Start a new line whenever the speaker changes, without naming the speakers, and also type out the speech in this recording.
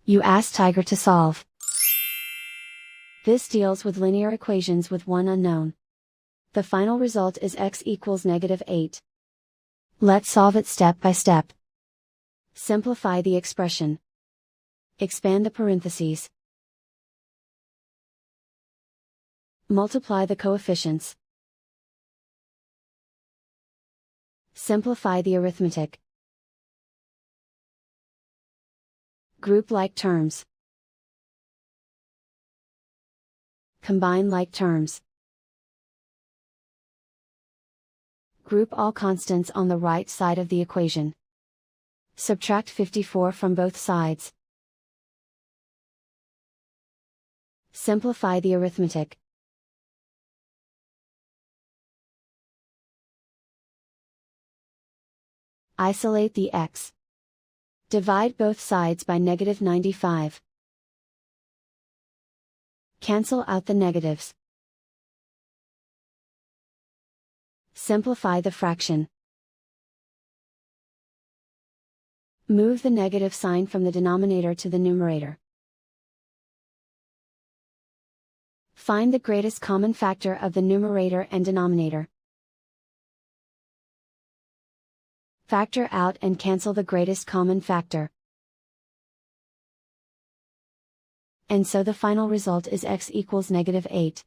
You ask Tiger to solve. This deals with linear equations with one unknown. The final result is x equals -8. Let's solve it step by step. Simplify the expression. Expand the parentheses. Multiply the coefficients. Simplify the arithmetic. Group like terms. Combine like terms. Group all constants on the right side of the equation. Subtract 54 from both sides. Simplify the arithmetic. Isolate the x. Divide both sides by -95. Cancel out the negatives. Simplify the fraction. Move the negative sign from the denominator to the numerator. Find the greatest common factor of the numerator and denominator. Factor out and cancel the greatest common factor. And so the final result is x equals -8.